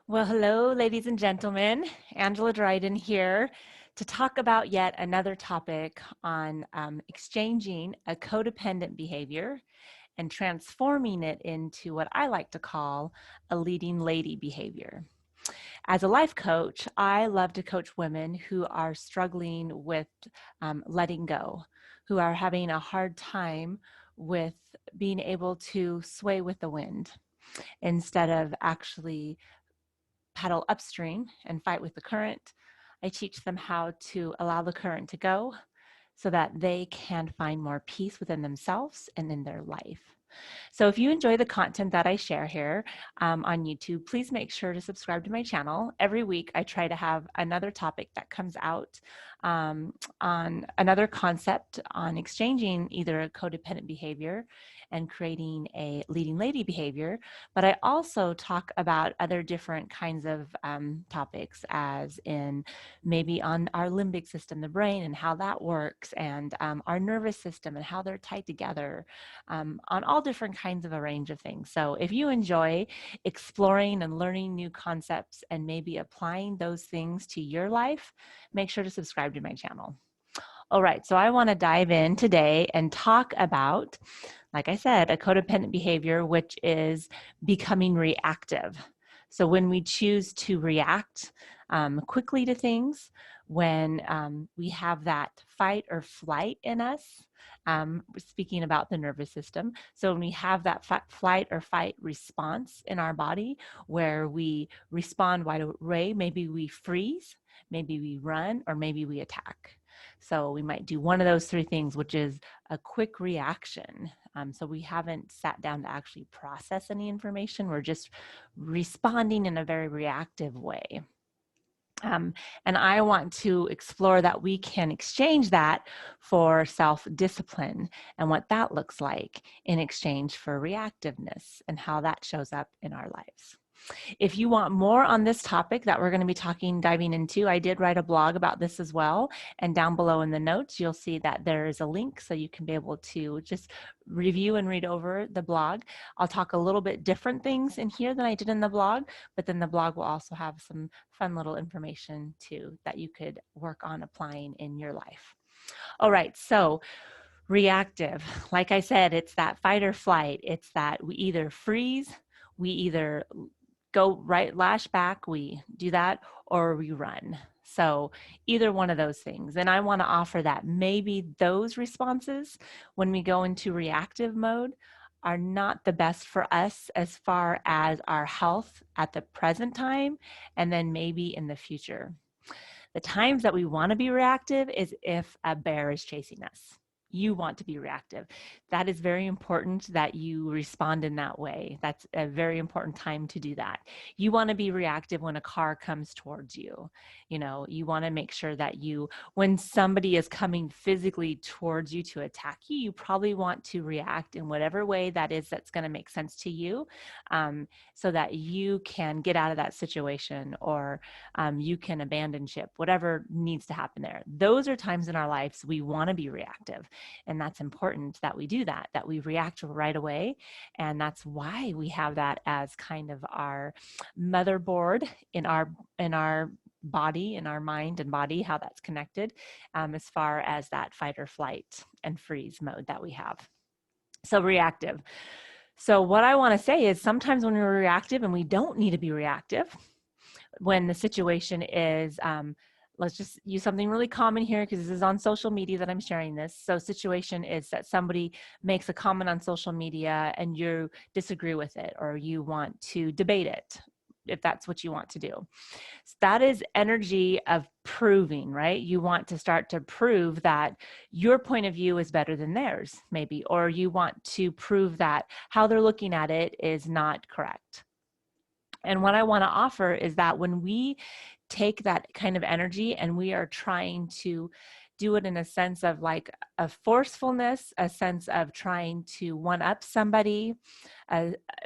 Well, hello, ladies and gentlemen. Angela Dryden here to talk about yet another topic on exchanging a codependent behavior and transforming it into what I like to call a leading lady behavior. As a life coach, I love to coach women who are struggling with letting go, who are having a hard time with being able to sway with the wind instead of actually paddle upstream and fight with the current. I teach them how to allow the current to go so that they can find more peace within themselves and in their life. So if you enjoy the content that I share here on YouTube, please make sure to subscribe to my channel. Every week I try to have another topic that comes out on another concept on exchanging either a codependent behavior and creating a leading lady behavior. But I also talk about other different kinds of topics, as in maybe on our limbic system, the brain, and how that works, and our nervous system and how they're tied together, on all different kinds of a range of things. So if you enjoy exploring and learning new concepts and maybe applying those things to your life, make sure to subscribe to my channel. All right, so I want to dive in today and talk about, like I said, a codependent behavior, which is becoming reactive. So when we choose to react quickly to things, when we have that fight or flight in us, speaking about the nervous system. So when we have that flight or fight response in our body, where we respond right away, maybe we freeze, maybe we run, or maybe we attack. So we might do one of those three things, which is a quick reaction. So we haven't sat down to actually process any information. We're just responding in a very reactive way. And I want to explore that we can exchange that for self-discipline and what that looks like in exchange for reactiveness and how that shows up in our lives. If you want more on this topic that we're going to be diving into, I did write a blog about this as well. And down below in the notes, you'll see that there is a link so you can be able to just review and read over the blog. I'll talk a little bit different things in here than I did in the blog, but then the blog will also have some fun little information too that you could work on applying in your life. All right, so reactive, like I said, it's that fight or flight. It's that we either freeze, we either go right, lash back, we do that, or we run. So either one of those things. And I want to offer that maybe those responses when we go into reactive mode are not the best for us as far as our health at the present time, and then maybe in the future. The times that we want to be reactive is if a bear is chasing us. You want to be reactive. That is very important that you respond in that way. That's a very important time to do that. You want to be reactive when a car comes towards you. You know, you want to make sure that when somebody is coming physically towards you to attack you, you probably want to react in whatever way that is that's going to make sense to you, so that you can get out of that situation, or you can abandon ship, whatever needs to happen there. Those are times in our lives we want to be reactive. And that's important that we do that we react right away. And that's why we have that as kind of our motherboard in our body, in our mind and body, how that's connected, as far as that fight or flight and freeze mode that we have. So reactive. So what I want to say is sometimes when we're reactive and we don't need to be reactive, when the situation is, let's just use something really common here because this is on social media that I'm sharing this. So situation is that somebody makes a comment on social media and you disagree with it, or you want to debate it, if that's what you want to do. So that is energy of proving, right? You want to start to prove that your point of view is better than theirs, maybe, or you want to prove that how they're looking at it is not correct. And what I want to offer is that when we take that kind of energy and we are trying to do it in a sense of like a forcefulness, a sense of trying to one up somebody,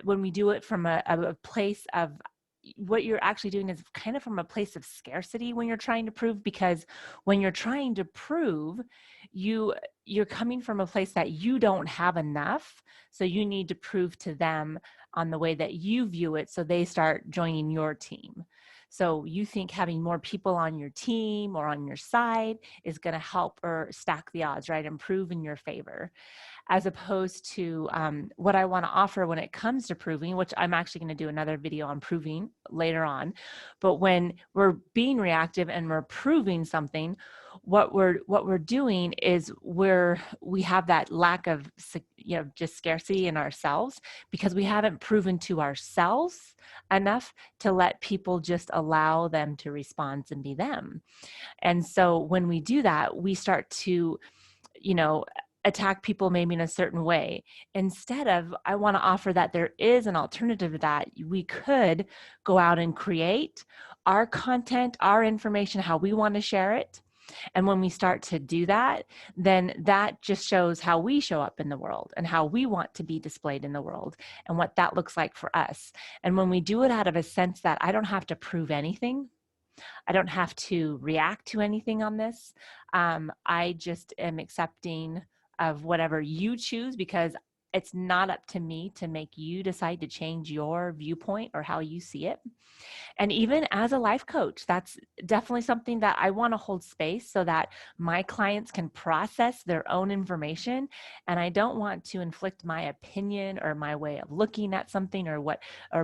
when we do it from a place of, what you're actually doing is kind of from a place of scarcity when you're trying to prove, because when you're trying to prove, you're coming from a place that you don't have enough, so you need to prove to them on the way that you view it, so they start joining your team. So you think having more people on your team or on your side is going to help or stack the odds, right? Improve in your favor, as opposed to what I want to offer when it comes to proving, which I'm actually going to do another video on proving later on. But when we're being reactive and we're proving something, what we're doing is we have that lack of, just scarcity in ourselves, because we haven't proven to ourselves enough to let people just allow them to respond and be them. And so when we do that, we start to, attack people maybe in a certain way. Instead of, I want to offer that there is an alternative to that. We could go out and create our content, our information, how we want to share it. And when we start to do that, then that just shows how we show up in the world and how we want to be displayed in the world and what that looks like for us. And when we do it out of a sense that I don't have to prove anything, I don't have to react to anything on this. I just am accepting of whatever you choose, because it's not up to me to make you decide to change your viewpoint or how you see it. And even as a life coach, that's definitely something that I want to hold space so that my clients can process their own information. And I don't want to inflict my opinion or my way of looking at something or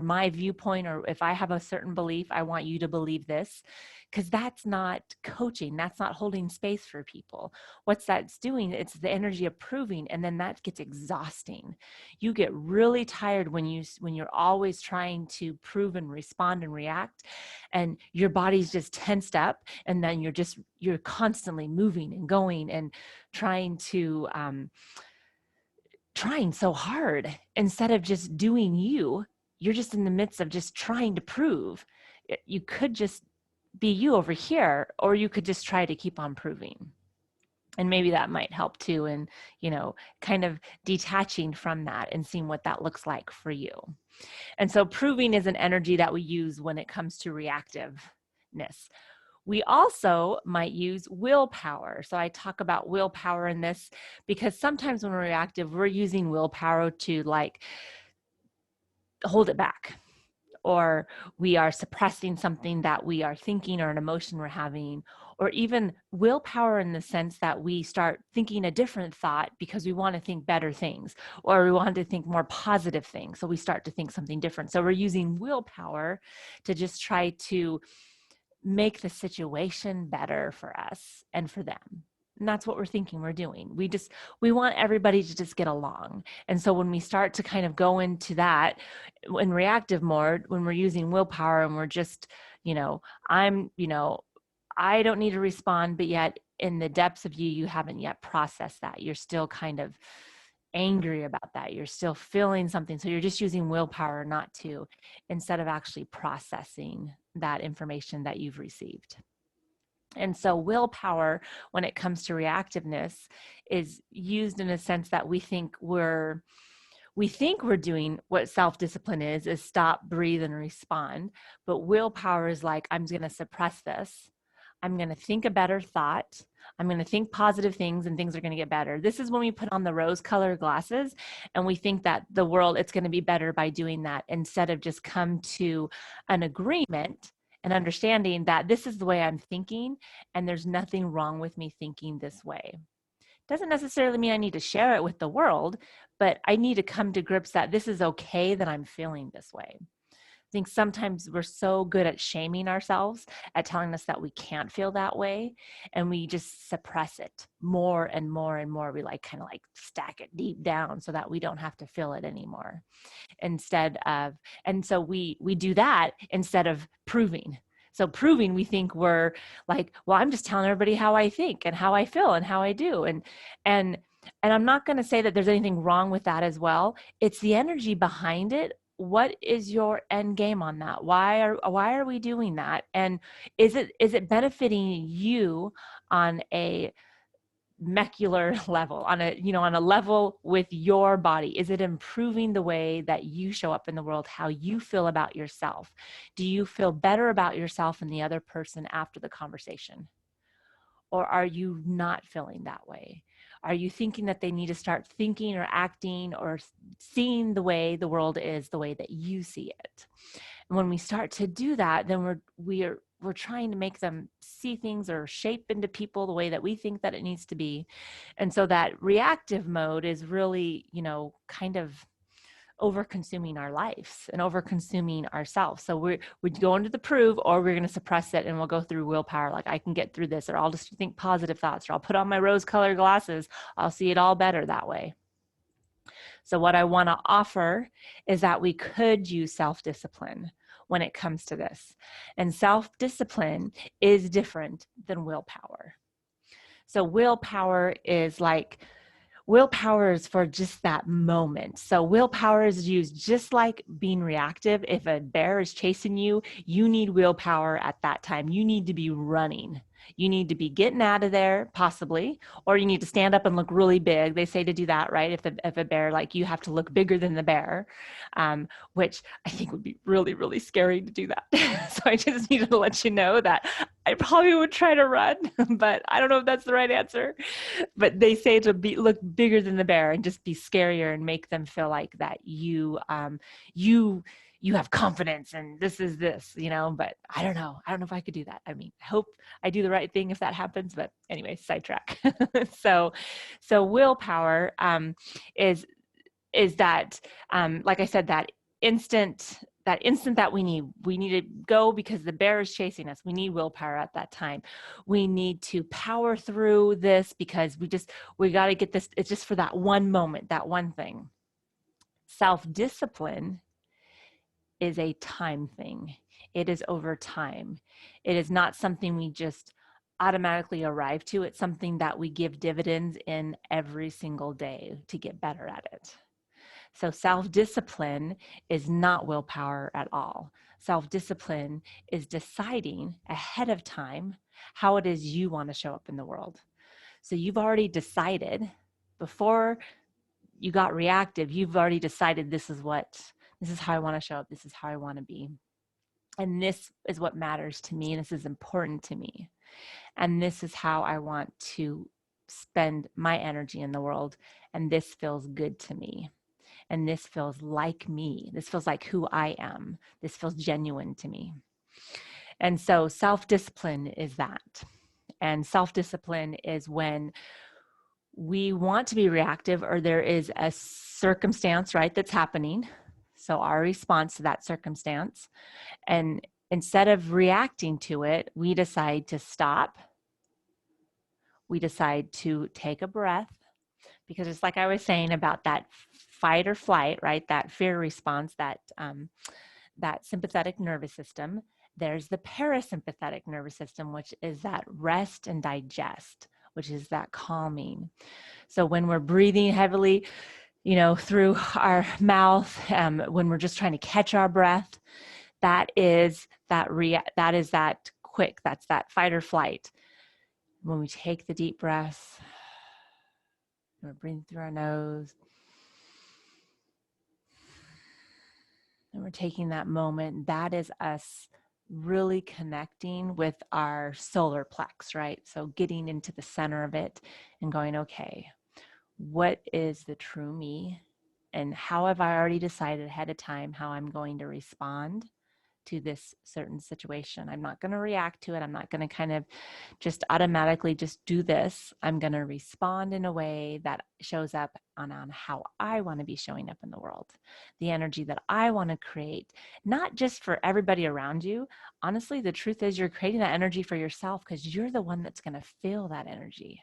my viewpoint, or if I have a certain belief, I want you to believe this, because that's not coaching. That's not holding space for people. What's that's doing, it's the energy of proving, and then that gets exhausting. You get really tired when you're always trying to prove and respond and react, and your body's just tensed up, and then you're constantly moving and going and trying so hard instead of just doing you're just in the midst of just trying to prove. You could just be you over here, or you could just try to keep on proving. And maybe that might help too, and kind of detaching from that and seeing what that looks like for you. And so proving is an energy that we use when it comes to reactiveness. We also might use willpower. So I talk about willpower in this because sometimes when we're reactive, we're using willpower to hold it back, or we are suppressing something that we are thinking or an emotion we're having, or even willpower in the sense that we start thinking a different thought because we want to think better things, or we want to think more positive things. So we start to think something different. So we're using willpower to just try to make the situation better for us and for them. And that's what we're thinking we're doing. We want everybody to just get along. And so when we start to kind of go into that in reactive mode, when we're using willpower and we're just, I don't need to respond, but yet in the depths of you, you haven't yet processed that. You're still kind of angry about that. You're still feeling something. So you're just using willpower not to, instead of actually processing that information that you've received. And so willpower, when it comes to reactiveness, is used in a sense that we think we're doing what self-discipline is stop, breathe, and respond. But willpower is like, I'm going to suppress this. I'm going to think a better thought. I'm going to think positive things, and things are going to get better. This is when we put on the rose-colored glasses and we think that the world, it's going to be better by doing that, instead of just come to an agreement and understanding that this is the way I'm thinking, and there's nothing wrong with me thinking this way. Doesn't necessarily mean I need to share it with the world, but I need to come to grips that this is okay that I'm feeling this way. I think sometimes we're so good at shaming ourselves, at telling us that we can't feel that way, and we just suppress it more and more and more. We kind of stack it deep down so that we don't have to feel it anymore. And so we do that instead of proving. So proving, we think we're like, well, I'm just telling everybody how I think and how I feel and how I do. And I'm not going to say that there's anything wrong with that as well. It's the energy behind it. What is your end game on that? Why are we doing that? And is it benefiting you on a molecular level, on a level with your body? Is it improving the way that you show up in the world, how you feel about yourself? Do you feel better about yourself and the other person after the conversation? Or are you not feeling that way? Are you thinking that they need to start thinking or acting or seeing the way the world is the way that you see it? And when we start to do that, then we're trying to make them see things or shape into people the way that we think that it needs to be. And so that reactive mode is really, kind of over consuming our lives and over consuming ourselves. So we go into the prove, or we're going to suppress it, and we'll go through willpower. Like, I can get through this, or I'll just think positive thoughts, or I'll put on my rose colored glasses. I'll see it all better that way. So what I want to offer is that we could use self-discipline when it comes to this. And self-discipline is different than willpower. So willpower is for just that moment. So willpower is used just like being reactive. If a bear is chasing you, you need willpower at that time. You need to be running. You need to be getting out of there, possibly, or you need to stand up and look really big. They say to do that, right? If a bear, like, you have to look bigger than the bear, which I think would be really, really scary to do that. So I just needed to let you know that I probably would try to run, but I don't know if that's the right answer. But they say to look bigger than the bear and just be scarier and make them feel like that you have confidence and this is this, but I don't know if I could do that. I mean, I hope I do the right thing if that happens, but anyway, sidetrack. So willpower is that, like I said, that instant that we need to go because the bear is chasing us. We need willpower at that time. We need to power through this because we got to get this. It's just for that one moment, that one thing. Self-discipline is a time thing. It is over time. It is not something we just automatically arrive to. It's something that we give dividends in every single day to get better at it. So self-discipline is not willpower at all. Self-discipline is deciding ahead of time how it is you want to show up in the world. So you've already decided before you got reactive, you've already decided this is how I want to show up. This is how I want to be. And this is what matters to me. And this is important to me. And this is how I want to spend my energy in the world. And this feels good to me. And this feels like me. This feels like who I am. This feels genuine to me. And so self-discipline is that. And self-discipline is when we want to be reactive, or there is a circumstance, right, that's happening. So our response to that circumstance, and instead of reacting to it, we decide to stop. We decide to take a breath, because it's like I was saying about that fight or flight, right? That fear response, that sympathetic nervous system. There's the parasympathetic nervous system, which is that rest and digest, which is that calming. So when we're breathing heavily, through our mouth, when we're just trying to catch our breath, that's that fight or flight. When we take the deep breaths, we're breathing through our nose, and we're taking that moment, that is us really connecting with our solar plex, right? So getting into the center of it and going, okay, what is the true me? And how have I already decided ahead of time how I'm going to respond to this certain situation? I'm not going to react to it. I'm not going to kind of just automatically just do this. I'm going to respond in a way that shows up on how I want to be showing up in the world, the energy that I want to create, not just for everybody around you. Honestly, the truth is you're creating that energy for yourself because you're the one that's going to feel that energy.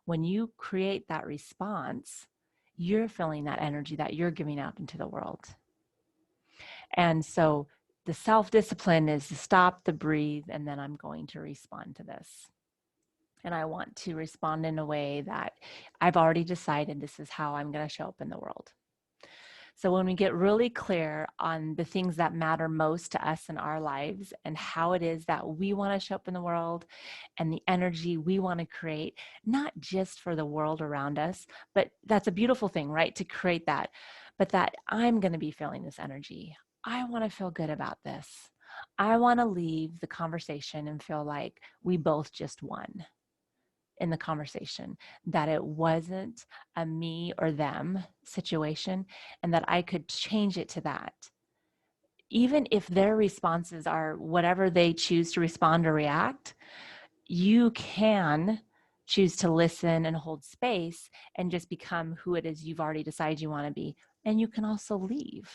When you create that response, you're feeling that energy that you're giving out into the world. And so the self-discipline is to stop, the breathe, and then I'm going to respond to this. And I want to respond in a way that I've already decided this is how I'm going to show up in the world. So when we get really clear on the things that matter most to us in our lives and how it is that we want to show up in the world and the energy we want to create, not just for the world around us, but that's a beautiful thing, right? To create that, but that I'm going to be feeling this energy. I want to feel good about this. I want to leave the conversation and feel like we both just won. in the conversation, that it wasn't a me or them situation, and that I could change it to that. Even if their responses are whatever they choose to respond or react, you can choose to listen and hold space and just become who it is you've already decided you want to be. And you can also leave.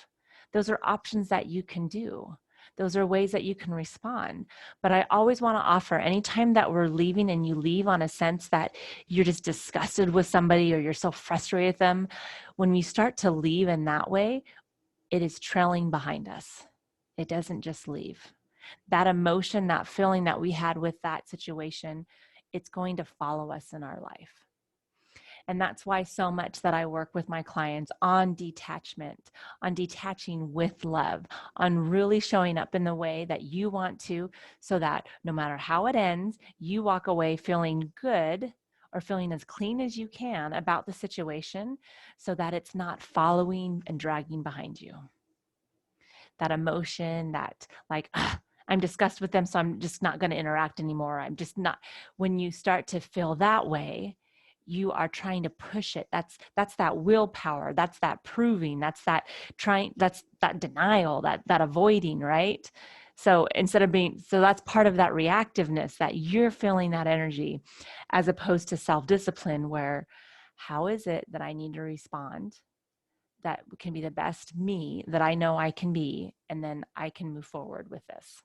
Those are options that you can do. Those are ways that you can respond. But I always want to offer, anytime that we're leaving and you leave on a sense that you're just disgusted with somebody or you're so frustrated with them, when we start to leave in that way, it is trailing behind us. It doesn't just leave. That emotion, that feeling that we had with that situation, it's going to follow us in our life. And that's why so much that I work with my clients on detachment, on detaching with love, on really showing up in the way that you want to, so that no matter how it ends, you walk away feeling good or feeling as clean as you can about the situation, so that it's not following and dragging behind you. That emotion, that like, I'm disgusted with them, so I'm just not going to interact anymore. I'm just not. When you start to feel that way, you are trying to push it. That's that willpower. That's that proving. That's that trying. That's that denial. That avoiding. Right. So instead of being, so that's part of that reactiveness, that you're feeling that energy, as opposed to self-discipline, where how is it that I need to respond that can be the best me that I know I can be, and then I can move forward with this.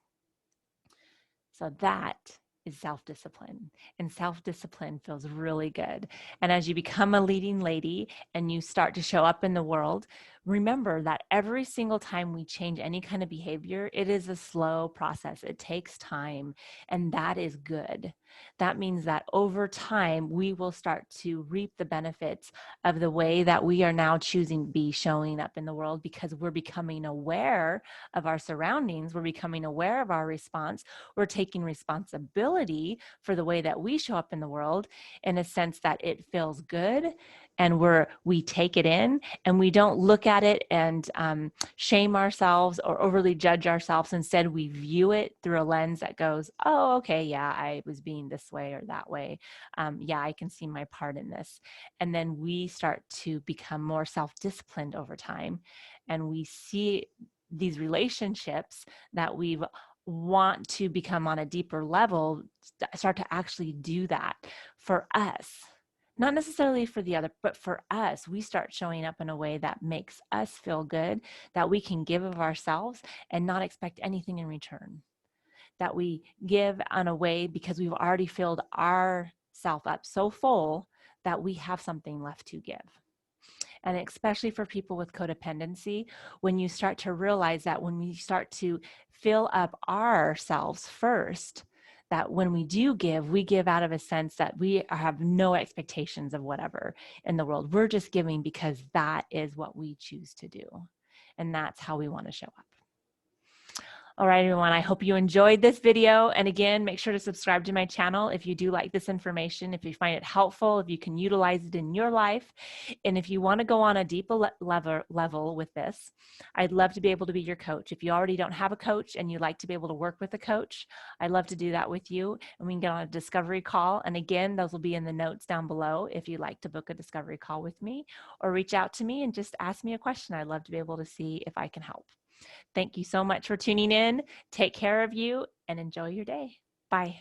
So that is self-discipline, and self-discipline feels really good. And as you become a leading lady and you start to show up in the world, remember that every single time we change any kind of behavior, it is a slow process. It takes time, and that is good. That means that over time, we will start to reap the benefits of the way that we are now choosing to be showing up in the world, because we're becoming aware of our surroundings. We're becoming aware of our response. We're taking responsibility for the way that we show up in the world, in a sense that it feels good, and we take it in, and we don't look at it and shame ourselves or overly judge ourselves. Instead, we view it through a lens that goes, oh, okay, yeah, I was being this way or that way. Yeah, I can see my part in this. And then we start to become more self-disciplined over time, and we see these relationships that we've want to become on a deeper level start to actually do that for us. Not necessarily for the other, but for us. We start showing up in a way that makes us feel good, that we can give of ourselves and not expect anything in return. That we give in a way because we've already filled ourself up so full that we have something left to give. And especially for people with codependency, when you start to realize that when we start to fill up ourselves first, that when we do give, we give out of a sense that we have no expectations of whatever in the world. We're just giving because that is what we choose to do. And that's how we want to show up. All right, everyone, I hope you enjoyed this video. And again, make sure to subscribe to my channel if you do like this information, if you find it helpful, if you can utilize it in your life. And if you want to go on a deeper level with this, I'd love to be able to be your coach. If you already don't have a coach and you'd like to be able to work with a coach, I'd love to do that with you. And we can get on a discovery call. And again, those will be in the notes down below if you'd like to book a discovery call with me, or reach out to me and just ask me a question. I'd love to be able to see if I can help. Thank you so much for tuning in. Take care of you and enjoy your day. Bye.